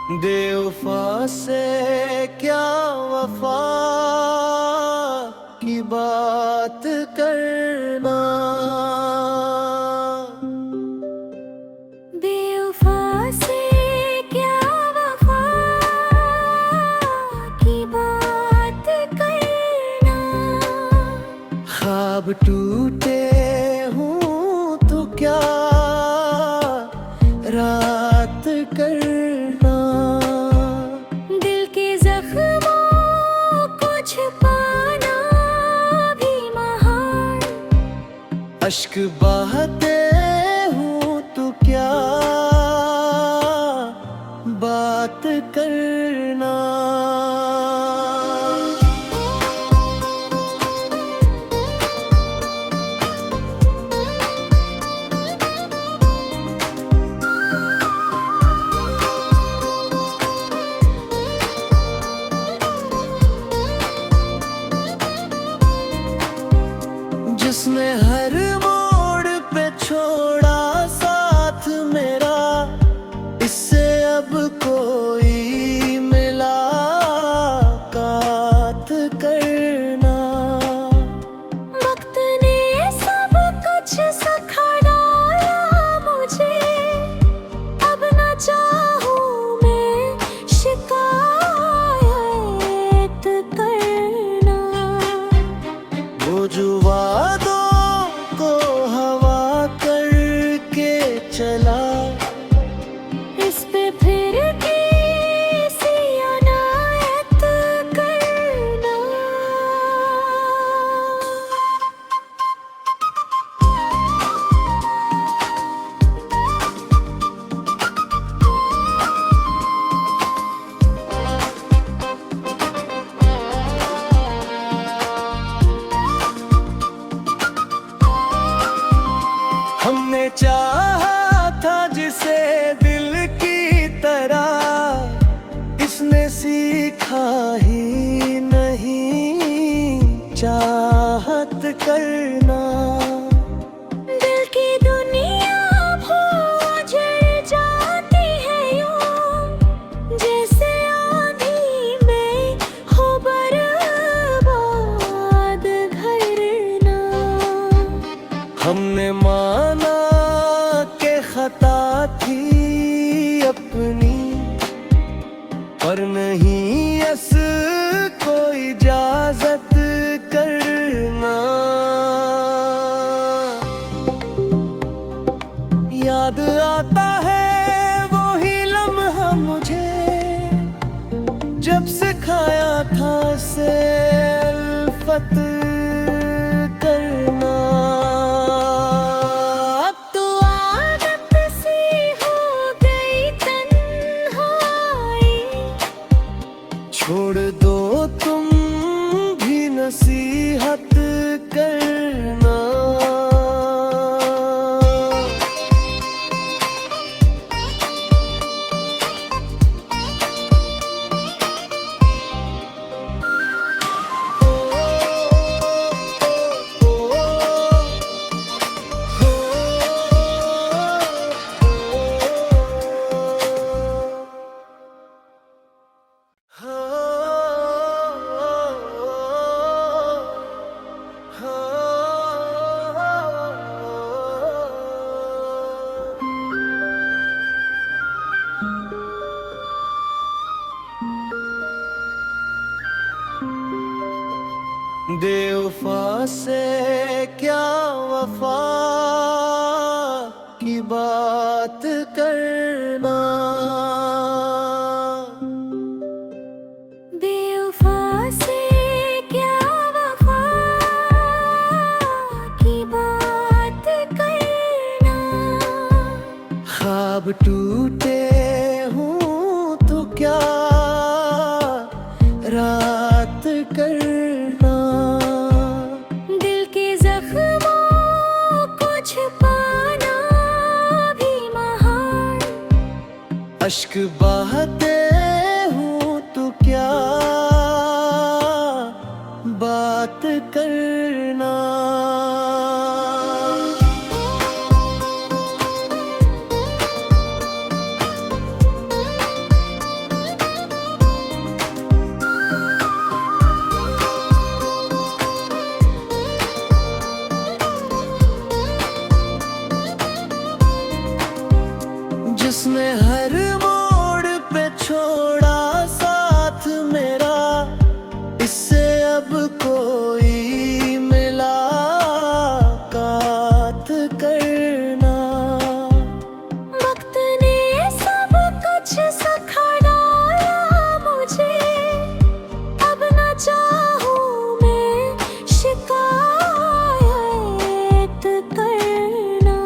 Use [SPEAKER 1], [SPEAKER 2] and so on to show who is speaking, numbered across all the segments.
[SPEAKER 1] बेवफा से क्या वफा की बात करना।
[SPEAKER 2] बेवफा से क्या वफा की बात करना।
[SPEAKER 1] ख्वाब टूटे हूँ तो क्या रात करना।
[SPEAKER 2] दिल के जख्मों को छिपाना भी महान।
[SPEAKER 1] अश्क बहाते हूँ तो क्या बात करना। जिसने हर मोड़ पे छोड़ा साथ मेरा, इससे अब कोई मुलाकात करना।
[SPEAKER 2] वक्त ने सब कुछ सिखा डाला मुझे, अब न चाहूं मैं शिकायत करना।
[SPEAKER 1] वो जो वादों को हवा करके चला,
[SPEAKER 2] इस पे फिर किसी अनायत करना।
[SPEAKER 1] हमने चाहा था जिसे दिल की तरह, इसने सीखा ही नहीं चाहत करना।
[SPEAKER 2] दिल की दुनिया उजड़ जाती है यूं, जैसे आंधी में हो बर्बाद घर ना।
[SPEAKER 1] हमने माना के खता थी अपनी, पर नहीं अस को इजाजत करना। याद आता है वो ही लम्हा मुझे, जब सिखाया था से उल्फत करना।
[SPEAKER 2] अब तो आदत सी हो गई तन्हाई,
[SPEAKER 1] छोड़ दो तुम भी नसीहत करना। बेवफा से क्या वफा की बात करना।
[SPEAKER 2] बेवफा से क्या वफा की बात करना।
[SPEAKER 1] ख्वाब टूटे हूँ तो क्या रात करना।
[SPEAKER 2] दिल के जख्मों को छिपाना भी महान।
[SPEAKER 1] अश्क बहाते हूँ तो क्या बात करना। जिसने हर मोड़ पे छोड़ा साथ मेरा, इससे अब कोई मुलाकात करना।
[SPEAKER 2] वक्त ने सब कुछ सिखाया मुझे, अब न चाहूं मैं शिकायत करना।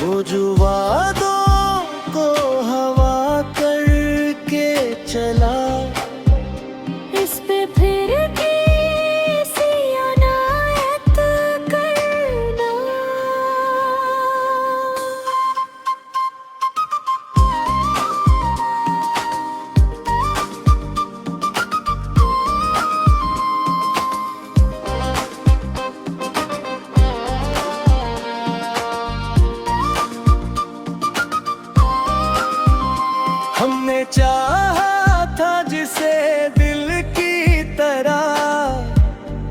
[SPEAKER 1] वो जो वादों को हवा करके चला,
[SPEAKER 2] इस पे फिर किसी अनायत करना।
[SPEAKER 1] हमने चाहा था जिसे दिल की तरह,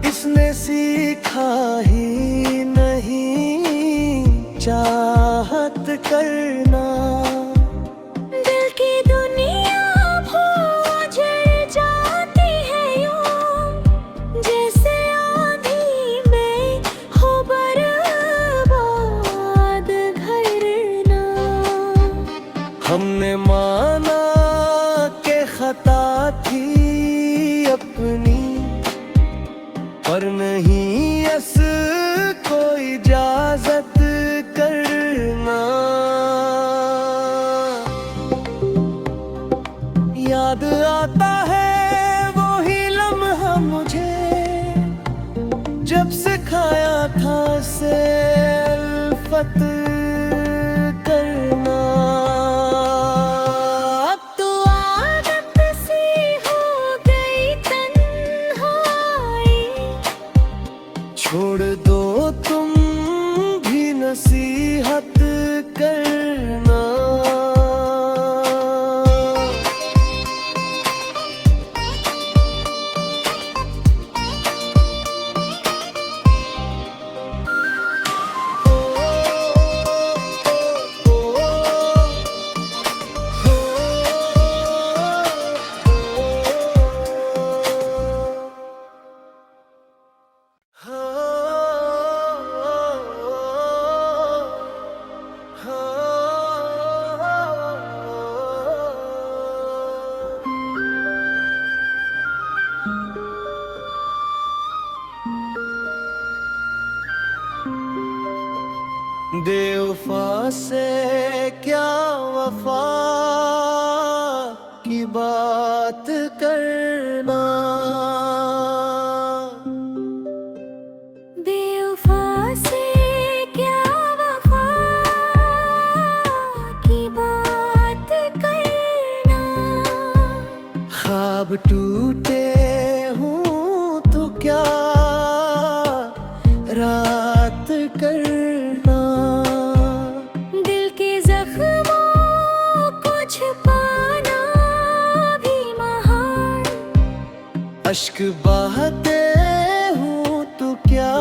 [SPEAKER 1] इसने सीखा ही नहीं चाहत करना।
[SPEAKER 2] दिल की दुनिया उजड़ जाती है यूं, जैसे आंधी में हो बर्बाद घर ना।
[SPEAKER 1] हमने माना के खता थी अपनी, पर नहीं अस को इजाजत करना। याद आता है वो ही लम्हा मुझे, जब सिखाया था से अल्फत करना।
[SPEAKER 2] अब तो आदत सी हो गई तन्हाई,
[SPEAKER 1] छोड़ दो तुम भी नसीहत करना। बेवफा से क्या वफा की बात करना।
[SPEAKER 2] बेवफा से क्या वफा की बात करना।
[SPEAKER 1] ख्वाब टूटे हूँ तो क्या रात करना।
[SPEAKER 2] दिल के जख्मों को छुपाना भी महान।
[SPEAKER 1] अश्क बहाते हूँ तो क्या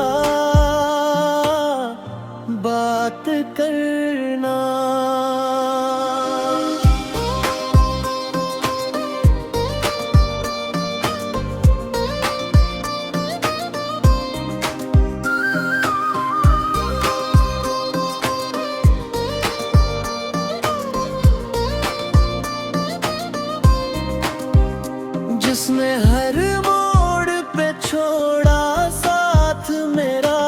[SPEAKER 1] बात करना। जिसने हर मोड़ पे छोड़ा साथ मेरा,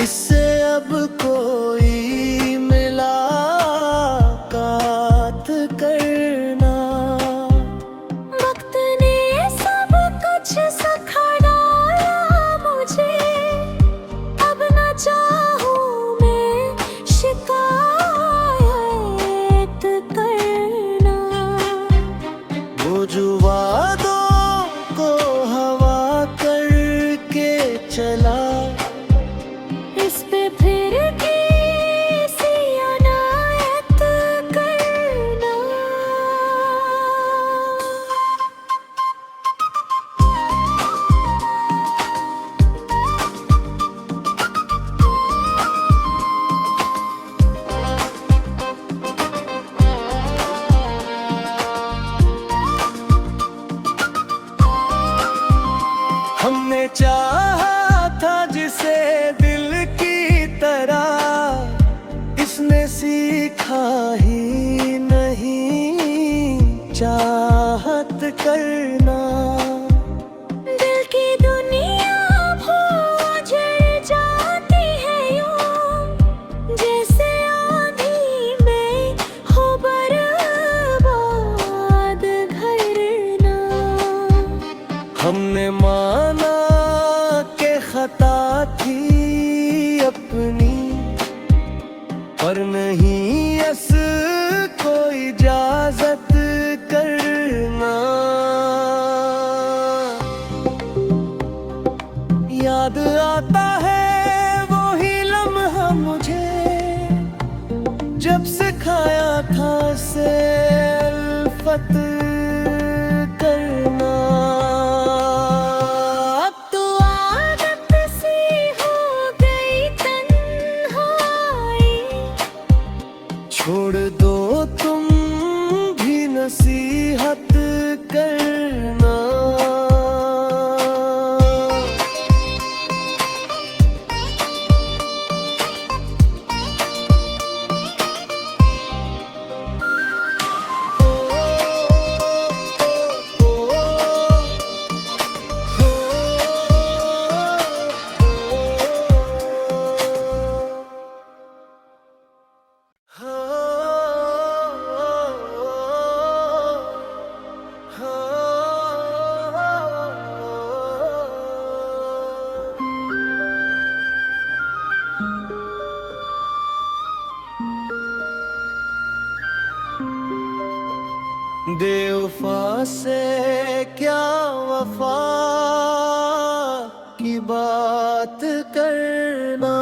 [SPEAKER 1] इससे अब कोई मिलाकात सीखा ही नहीं चाहत करना।
[SPEAKER 2] दिल की दुनिया उजड़ जाती है यूं, जैसे आंधी में हो बर्बाद घर ना।
[SPEAKER 1] हमने माना के खता थी अपनी, पर नहीं अस को इजाजत करना। याद आता है वो ही लम्हा मुझे, जब सिखाया था से अल्फत करना।
[SPEAKER 2] अब तो आदत सी हो गई तन्हाई,
[SPEAKER 1] छोड़ दो तुम भी नसीहत करना। बेवफा से क्या वफा की बात करना।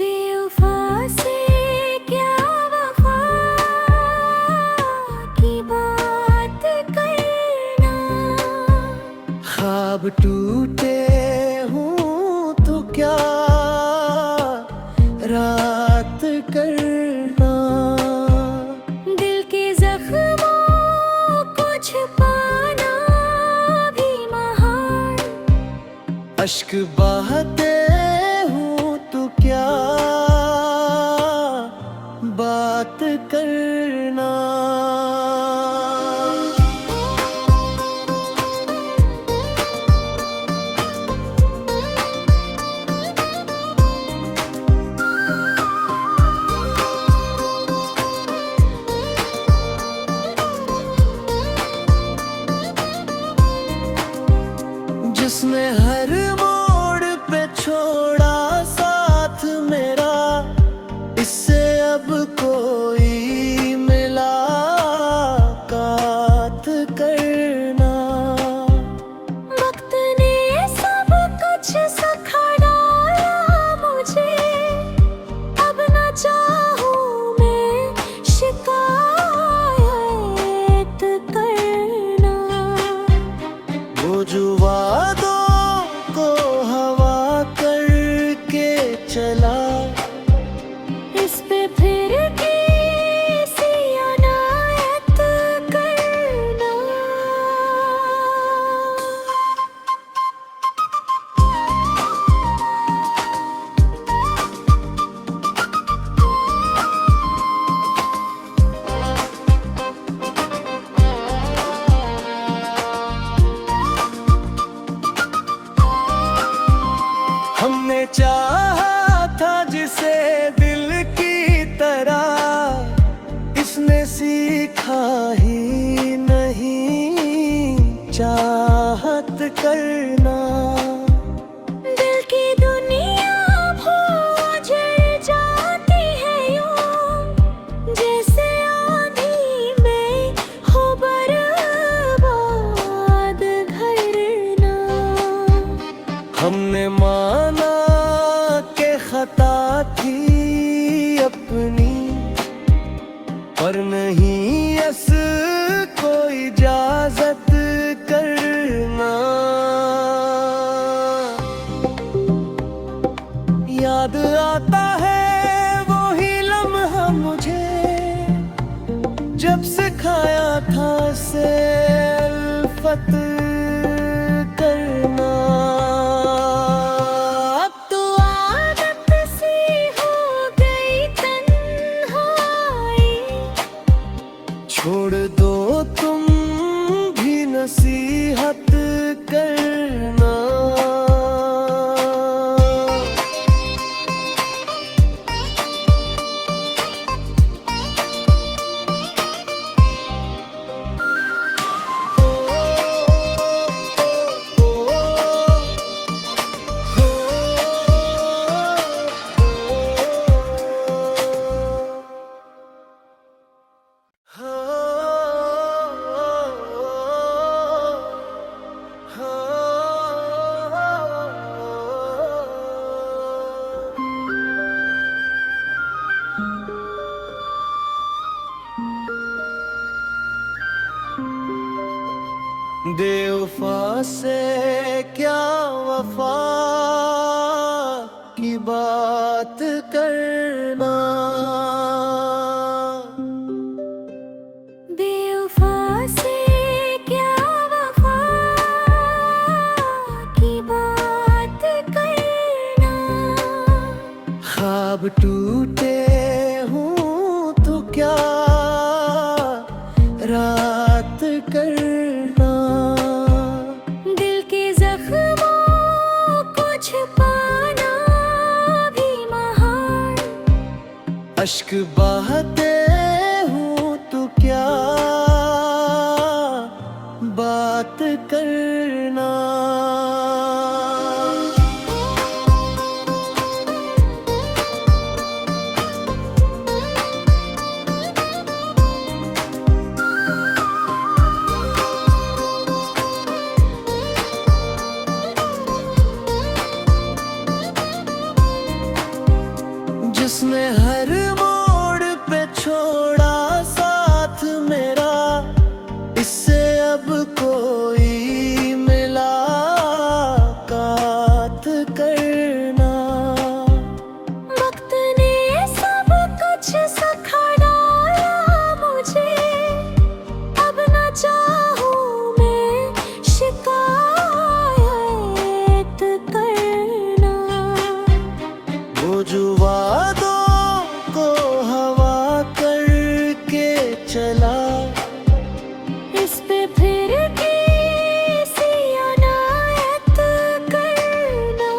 [SPEAKER 2] बेवफा से क्या वफा की बात करना।
[SPEAKER 1] ख्वाब टूटे हूँ तो क्या रात करना।
[SPEAKER 2] दिल के जख्मों को छुपाना भी महान।
[SPEAKER 1] अश्क बहाते हूँ तो क्या बात करना। जिसने हर मोड़ पे छोड़ा साथ मेरा, इससे अब कोई मुलाकात करना।
[SPEAKER 2] वक्त ने सब कुछ सिखा डाला मुझे, अब न चाहूं मैं शिकायत करना।
[SPEAKER 1] वो जो वादों को हवा करके चला,
[SPEAKER 2] इस पे फिर किसी अनायत करना।
[SPEAKER 1] हमने चाहा था जिसे दिल की तरह, इसने सीखा ही नहीं चाहत करना।
[SPEAKER 2] दिल की दुनिया उजड़ जाती है यूं, जैसे आंधी में हो बर्बाद घर ना।
[SPEAKER 1] हमने माना के खता थी अपनी, पर नहीं अस को इजाजत करना। याद आता है वो ही लम्हा मुझे, जब सिखाया था से अल्फत करना।
[SPEAKER 2] अब तो आदत
[SPEAKER 1] बेवफा से क्या वफा की बात करना।
[SPEAKER 2] बेवफा से क्या वफा की बात करना।
[SPEAKER 1] ख्वाब टूटे हूँ तो क्या रात करना।
[SPEAKER 2] दिल के जख्मों को छुपाना भी महान।
[SPEAKER 1] अश्क बहाते हूँ तो क्या बात करना। जिसने हर मोड़ पे छोड़ा साथ मेरा, इससे अब कोई मुलाकात करना।
[SPEAKER 2] वक्त ने सब कुछ सिखा डाला मुझे, अब न चाहूं मैं शिकायत करना।
[SPEAKER 1] वो जो वादों को हवा करके चला,
[SPEAKER 2] इस पे फिर किसी अनायत करना।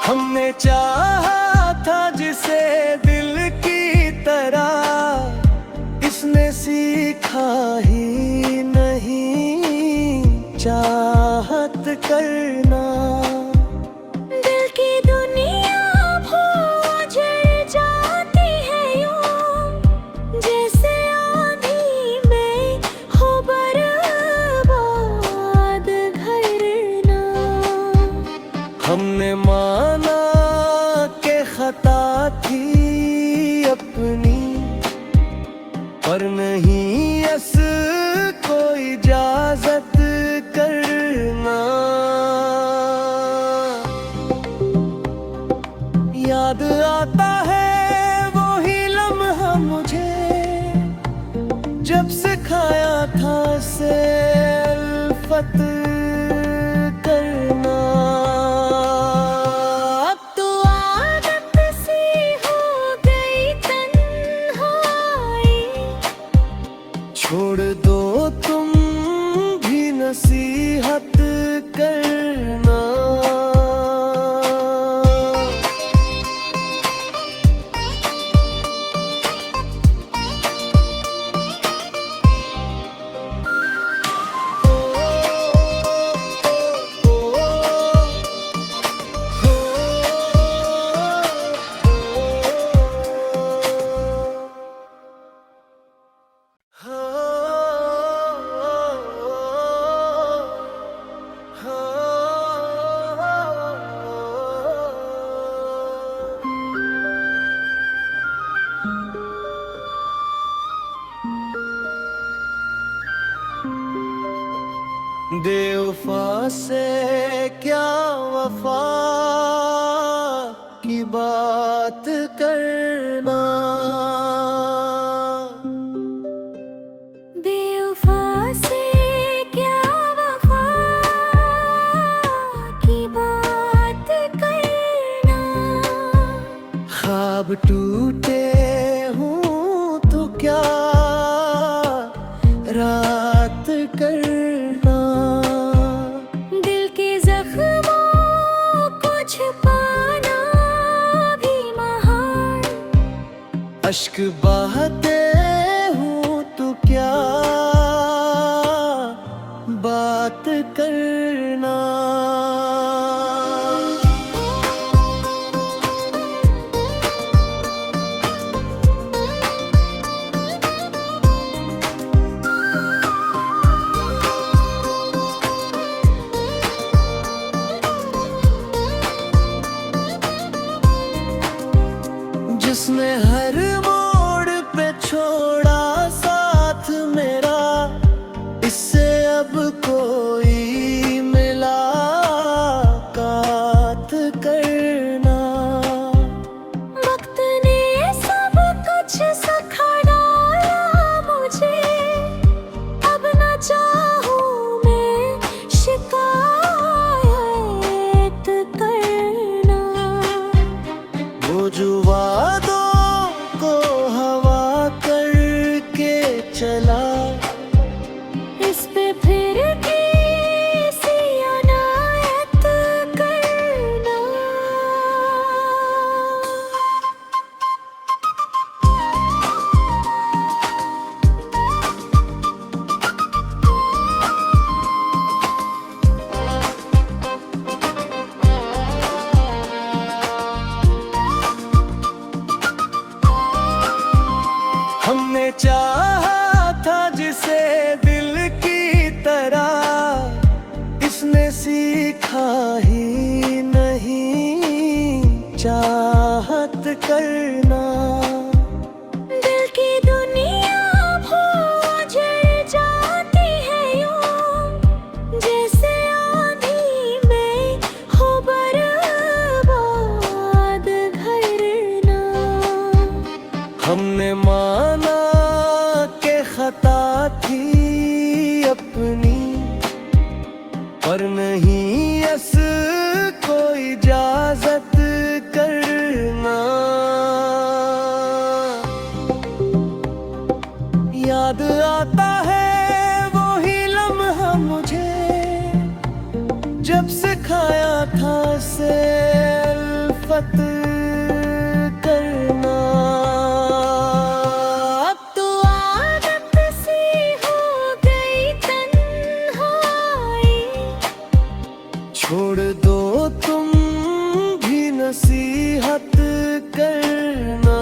[SPEAKER 1] हमने चाहा था जिसे दिल की तरह, इसने सीखा ही नहीं चाहत करना।
[SPEAKER 2] दिल की दुनिया भूल जाती है यूं, जैसे आंधी में हो बर्बाद घरना।
[SPEAKER 1] हमने माना के खता थी अपनी, पर नहीं अस को इजाजत करना। याद आता है वो ही लम्हा मुझे, जब सिखाया था से अल्फत करना।
[SPEAKER 2] अब तो आदत सी हो गई तन्हाई,
[SPEAKER 1] छोड़ दो तुम भी नसीहत करना। बेवफा से क्या वफा की बात करना।
[SPEAKER 2] बेवफा से क्या वफा की बात करना।
[SPEAKER 1] ख्वाब टूटे हूँ तो क्या रात करना।
[SPEAKER 2] दिल के जख्मों को छुपाना भी महान।
[SPEAKER 1] अश्क बहाते हूँ तो क्या बात करना। सीखा ही नहीं चाहत करना।
[SPEAKER 2] दिल की दुनिया उजड़ जाती है यूं, जैसे आंधी में हो बर्बाद घर ना।
[SPEAKER 1] हमने माना के खता थी अपनी, पर नहीं अस को इजाजत करना। याद आता है वो ही लम्हा मुझे, जब सिखाया था से उल्फत करना।
[SPEAKER 2] अब तो आदत सी हो गई तन्हाई,
[SPEAKER 1] छोड़ दो तुम भी नसीहत करना।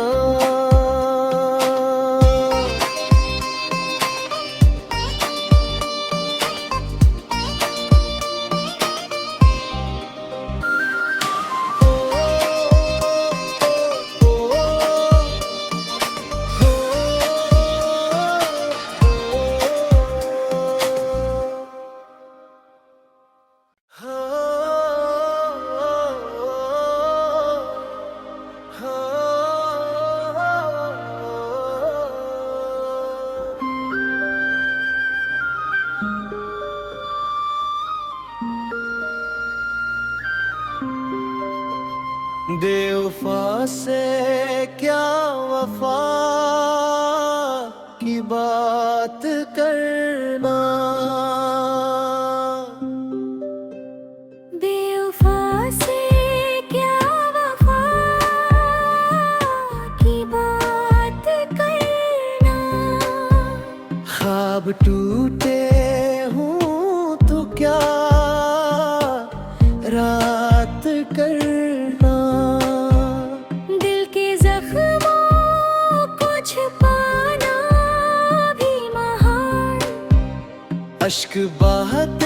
[SPEAKER 1] बेवफा से क्या वफा की बात करना।
[SPEAKER 2] बेवफा से क्या वफा की बात करना।
[SPEAKER 1] ख्वाब टूटे हूँ तो क्या रात करना।
[SPEAKER 2] दिल के जख्मों को छुपाना भी महान,
[SPEAKER 1] अश्क बहाते